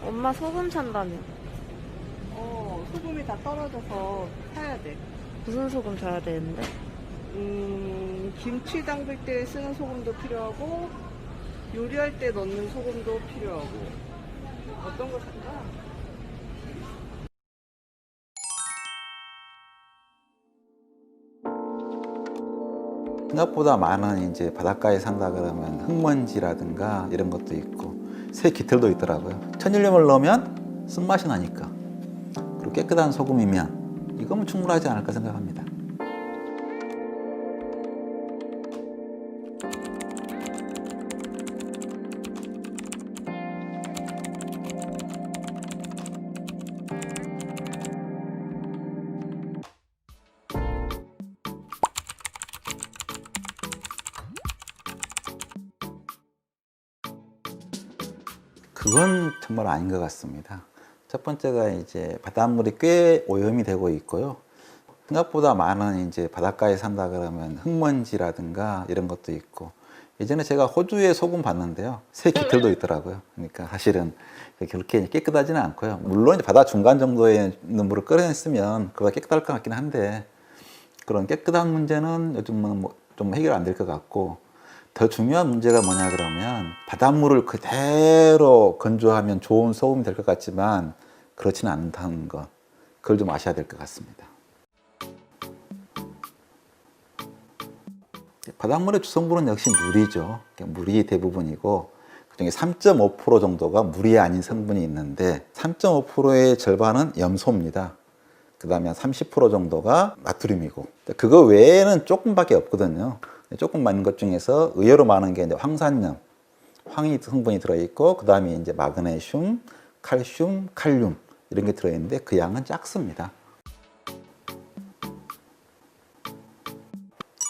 엄마 소금 찬다며. 소금이 다 떨어져서 사야 돼. 무슨 소금 줘야 되는데? 김치 담글 때 쓰는 소금도 필요하고, 요리할 때 넣는 소금도 필요하고. 어떤 거 산다? 생각보다 많은 이제 바닷가에 산다 그러면 흙먼지라든가 이런 것도 있고 새 깃털도 있더라고요. 천일염을 넣으면 쓴맛이 나니까, 그리고 깨끗한 소금이면 이거면 충분하지 않을까 생각합니다. 그건 정말 아닌 것 같습니다. 첫 번째가 이제 바닷물이 꽤 오염이 되고 있고요. 생각보다 많은 이제 바닷가에 산다 그러면 흙먼지라든가 이런 것도 있고, 예전에 제가 호주에 소금 봤는데요, 새 깃털도 있더라고요. 그러니까 사실은 그렇게 깨끗하지는 않고요. 물론 바다 중간 정도에 있는 물을 끓여냈으면 그거가 깨끗할 것 같긴 한데, 그런 깨끗한 문제는 요즘은 좀 해결 안 될 것 같고, 더 중요한 문제가 뭐냐 그러면, 바닷물을 그대로 건조하면 좋은 소금이 될 것 같지만 그렇지는 않다는 것, 그걸 좀 아셔야 될 것 같습니다. 바닷물의 주성분은 역시 물이죠. 물이 대부분이고, 그중에 3.5% 정도가 물이 아닌 성분이 있는데 3.5%의 절반은 염소입니다. 그 다음에 한 30% 정도가 나트륨이고, 그거 외에는 조금밖에 없거든요. 조금 많은 것 중에서 의외로 많은 게 이제 황산염, 황이 성분이 들어있고, 그 다음에 이제 마그네슘, 칼슘, 칼륨 이런 게 들어있는데 그 양은 작습니다.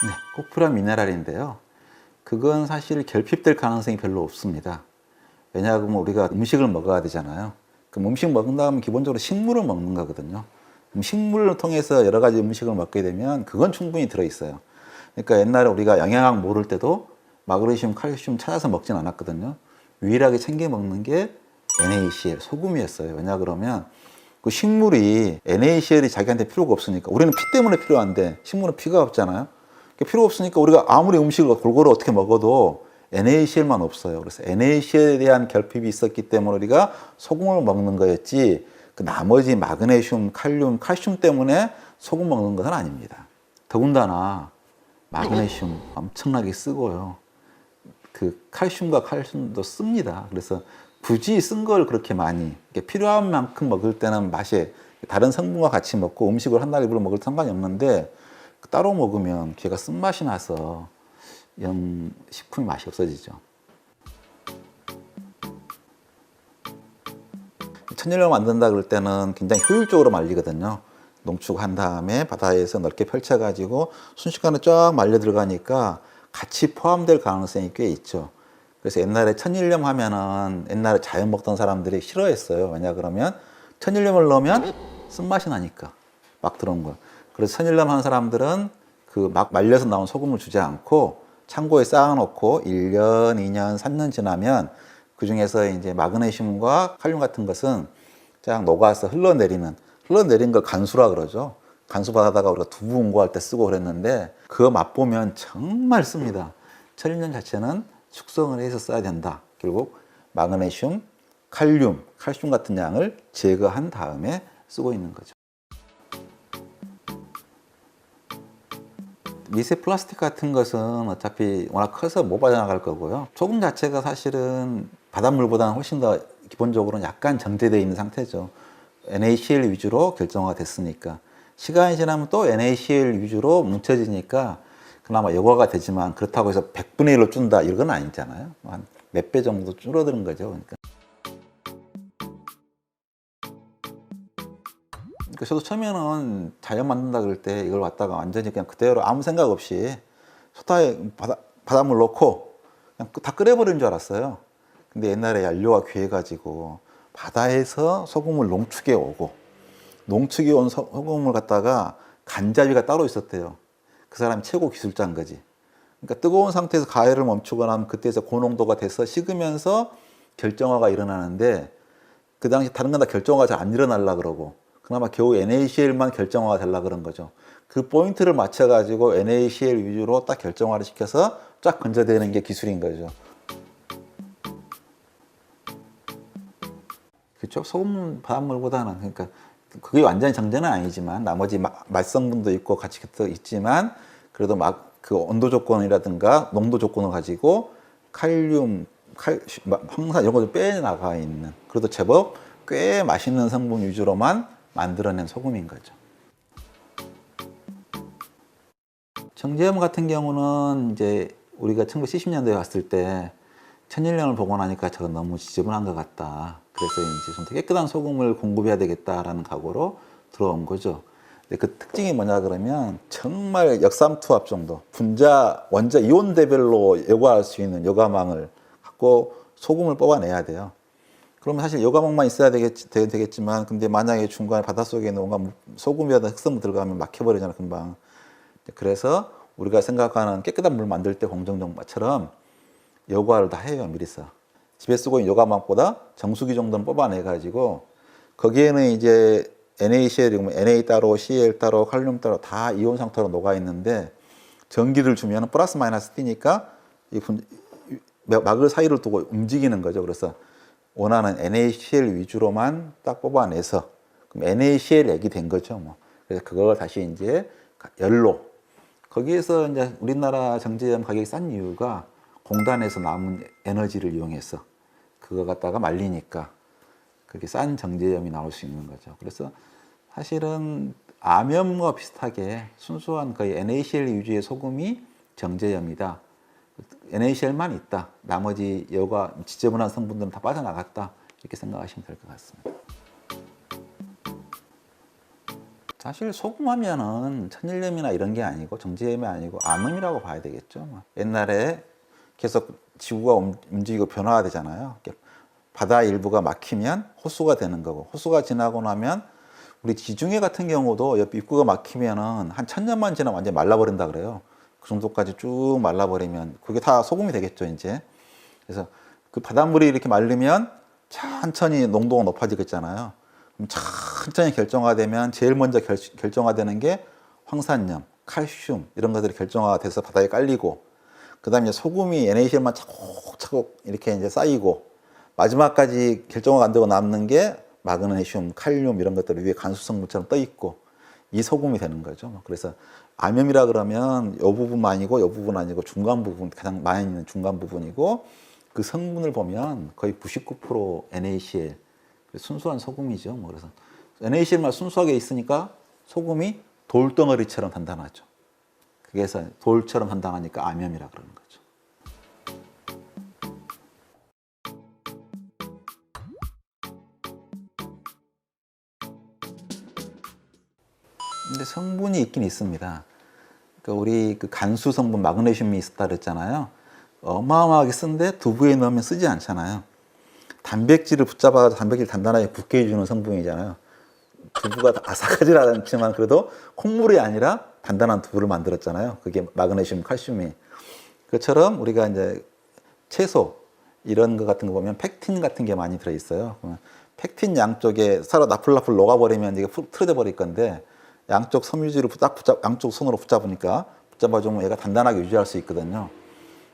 네, 꼭 필요한 미네랄인데요. 그건 사실 결핍될 가능성이 별로 없습니다. 왜냐하면 우리가 음식을 먹어야 되잖아요. 그럼 음식 먹은 다음에 기본적으로 식물을 먹는 거거든요. 그럼 식물을 통해서 여러 가지 음식을 먹게 되면 그건 충분히 들어있어요. 그러니까 옛날에 우리가 영양학 모를 때도 마그네슘, 칼슘 찾아서 먹진 않았거든요. 유일하게 챙겨 먹는 게 NaCl, 소금이었어요. 왜냐 그러면 그 식물이 NaCl이 자기한테 필요가 없으니까, 우리는 피 때문에 필요한데 식물은 피가 없잖아요. 필요가 없으니까 우리가 아무리 음식을 골고루 어떻게 먹어도 NaCl만 없어요. 그래서 NaCl에 대한 결핍이 있었기 때문에 우리가 소금을 먹는 거였지, 그 나머지 마그네슘, 칼륨, 칼슘 때문에 소금 먹는 것은 아닙니다. 더군다나 마그네슘 엄청나게 쓰고요. 그 칼슘과 칼슘도 씁니다. 그래서 굳이 쓴 걸 그렇게 많이, 필요한 만큼 먹을 때는 맛이, 다른 성분과 같이 먹고 음식을 한 달 입으로 먹을 때 상관이 없는데, 따로 먹으면 걔가 쓴맛이 나서 영 식품이 맛이 없어지죠. 천일염 만든다 그럴 때는 굉장히 효율적으로 말리거든요. 농축한 다음에 바다에서 넓게 펼쳐가지고 순식간에 쫙 말려 들어가니까 같이 포함될 가능성이 꽤 있죠. 그래서 옛날에 천일염 하면은 옛날에 자연 먹던 사람들이 싫어했어요. 왜냐 그러면 천일염을 넣으면 쓴맛이 나니까, 막 들어온 거예요. 그래서 천일염 하는 사람들은 그 막 말려서 나온 소금을 주지 않고 창고에 쌓아놓고 1년, 2년, 3년 지나면 그 중에서 이제 마그네슘과 칼륨 같은 것은 쫙 녹아서 흘러내린 걸 간수라 그러죠. 간수 받아다가 우리가 두부 응고할 때 쓰고 그랬는데, 그거 맛보면 정말 씁니다. 천일염 자체는 숙성을 해서 써야 된다. 결국 마그네슘, 칼륨, 칼슘 같은 양을 제거한 다음에 쓰고 있는 거죠. 미세 플라스틱 같은 것은 어차피 워낙 커서 못 빠져나갈 거고요. 소금 자체가 사실은 바닷물보다는 훨씬 더 기본적으로 약간 정제되어 있는 상태죠. NaCl 위주로 결정화가 됐으니까. 시간이 지나면 또 NaCl 위주로 뭉쳐지니까 그나마 여과가 되지만, 그렇다고 해서 100분의 1로 준다 이런 건 아니잖아요. 한 몇 배 정도 줄어드는 거죠. 그러니까 저도 처음에는 자연 만든다 그럴 때 이걸 갖다가 완전히 그냥 그대로 아무 생각 없이 소타에 바닷물 넣고 그냥 다 끓여버리는 줄 알았어요. 근데 옛날에 연료가 귀해가지고 바다에서 소금을 농축해 오고, 농축해 온 소금을 갖다가 간잡이가 따로 있었대요. 그 사람이 최고 기술자인 거지. 그러니까 뜨거운 상태에서 가열을 멈추거나 하면 그때에서 고농도가 돼서 식으면서 결정화가 일어나는데, 그 당시 다른 건 다 결정화가 잘 안 일어나려 그러고 그나마 겨우 NaCl만 결정화가 되려 그런 거죠. 그 포인트를 맞춰가지고 NaCl 위주로 딱 결정화를 시켜서 쫙 건져내는 게 기술인 거죠. 그렇죠? 소금 바닷물보다는 그러니까 그게 완전히 정제는 아니지만 나머지 말성분도 있고 같이 있지만 그래도 막 그 온도 조건이라든가 농도 조건을 가지고 칼륨, 황산 이런 것을 빼나가 있는 그래도 제법 꽤 맛있는 성분 위주로만 만들어낸 소금인 거죠. 정제염 같은 경우는 이제 우리가 1970년대에 왔을 때 천일염을 보고 나니까 저건 너무 지저분한 것 같다. 그래서 이제 좀 더 깨끗한 소금을 공급해야 되겠다라는 각오로 들어온 거죠. 근데 그 특징이 뭐냐 그러면 정말 역삼투압 정도 분자 원자 이온 대별로 여과할 수 있는 여과망을 갖고 소금을 뽑아내야 돼요. 그러면 사실 여과망만 있어야 되겠지만 근데 만약에 중간에 바닷속에 있는 뭔가 소금이라든 흑성분 들어가면 막혀버리잖아요 금방. 그래서 우리가 생각하는 깨끗한 물 만들 때 공정정마처럼 여과를 다 해요 미리서. 집에 쓰고 있는 여과망보다 정수기 정도는 뽑아내 가지고 거기에는 이제 NaCl이고 Na 따로 Cl 따로 칼륨 따로 다 이온 상태로 녹아 있는데 전기를 주면 플러스 마이너스 뛰니까 이 막을 사이를 두고 움직이는 거죠. 그래서 원하는 NaCl 위주로만 딱 뽑아내서 그럼 NaCl 액이 된 거죠. 뭐. 그래서 그걸 다시 이제 열로 거기에서 이제 우리나라 정제염 가격이 싼 이유가 공단에서 남은 에너지를 이용해서 그거 갖다가 말리니까 그렇게 싼 정제염이 나올 수 있는 거죠. 그래서 사실은 암염과 비슷하게 순수한 거의 NaCl 위주의 소금이 정제염이다. NaCl만 있다. 나머지 여과 지저분한 성분들은 다 빠져나갔다. 이렇게 생각하시면 될 것 같습니다. 사실 소금하면은 천일염이나 이런 게 아니고 정제염이 아니고 암염이라고 봐야 되겠죠. 옛날에 계속 지구가 움직이고 변화가 되잖아요. 바다 일부가 막히면 호수가 되는 거고 호수가 지나고 나면 우리 지중해 같은 경우도 옆 입구가 막히면은 한 1000년만 지나면 완전히 말라버린다 그래요. 그 정도까지 쭉 말라버리면 그게 다 소금이 되겠죠 이제. 그래서 그 바닷물이 이렇게 마르면 천천히 농도가 높아지겠잖아요. 그럼 천천히 결정화되면 제일 먼저 결정화되는 게 황산염, 칼슘 이런 것들이 결정화가 돼서 바다에 깔리고 그 다음에 소금이 NaCl만 차곡차곡 이렇게 이제 쌓이고 마지막까지 결정화가 안 되고 남는 게 마그네슘, 칼륨 이런 것들이 위에 간수성분처럼 떠 있고 이 소금이 되는 거죠. 그래서 암염이라 그러면 이 부분만 아니고 이 부분 아니고 중간 부분 가장 많이 있는 중간 부분이고 그 성분을 보면 거의 99% NaCl 순수한 소금이죠. 뭐 그래서 NaCl만 순수하게 있으니까 소금이 돌덩어리처럼 단단하죠. 그래서 돌처럼 단단하니까 암염이라 그러는 거죠. 근데 성분이 있긴 있습니다. 그러니까 우리 그 간수 성분 마그네슘이 있었다 그랬잖아요. 어마어마하게 쓴데 두부에 넣으면 쓰지 않잖아요. 단백질을 붙잡아서 단백질 단단하게 붙게 해주는 성분이잖아요. 두부가 아삭하지 않지만 그래도 콩물이 아니라 단단한 두부를 만들었잖아요. 그게 마그네슘, 칼슘이. 그처럼 우리가 이제 채소 이런 거 같은 거 보면 펙틴 같은 게 많이 들어있어요. 펙틴 양쪽에 서로 나풀나풀 녹아버리면 이게 틀어져 버릴 건데 양쪽 섬유질을 양쪽 손으로 붙잡아주면 얘가 단단하게 유지할 수 있거든요.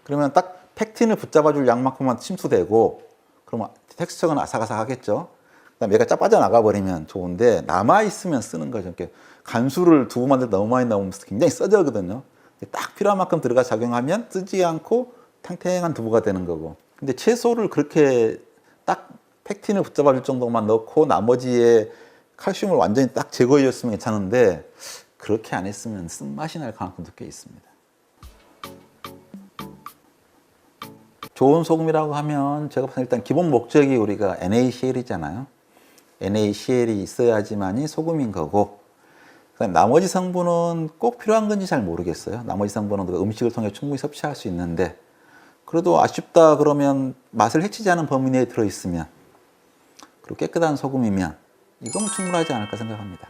그러면 딱 펙틴을 붙잡아줄 양만큼만 침투되고 그러면 텍스처는 아삭아삭하겠죠. 그다음 얘가 빠져나가 버리면 좋은데 남아 있으면 쓰는 거죠. 이렇게 간수를 두부 만들 때 너무 많이 넣으면 굉장히 써져거든요. 딱 필요한 만큼 들어가 작용하면 쓰지 않고 탱탱한 두부가 되는 거고. 근데 채소를 그렇게 딱 펙틴을 붙잡아줄 정도만 넣고 나머지에 칼슘을 완전히 딱 제거해 줬으면 괜찮은데 그렇게 안 했으면 쓴맛이 날 가능성도 꽤 있습니다. 좋은 소금이라고 하면 제가 봐서 일단 기본 목적이 우리가 NaCl이잖아요. NaCl이 있어야지만이 소금인 거고 나머지 성분은 꼭 필요한 건지 잘 모르겠어요. 나머지 성분은 음식을 통해 충분히 섭취할 수 있는데 그래도 아쉽다 그러면 맛을 해치지 않은 범위 내에 들어있으면 그리고 깨끗한 소금이면 이거면 충분하지 않을까 생각합니다.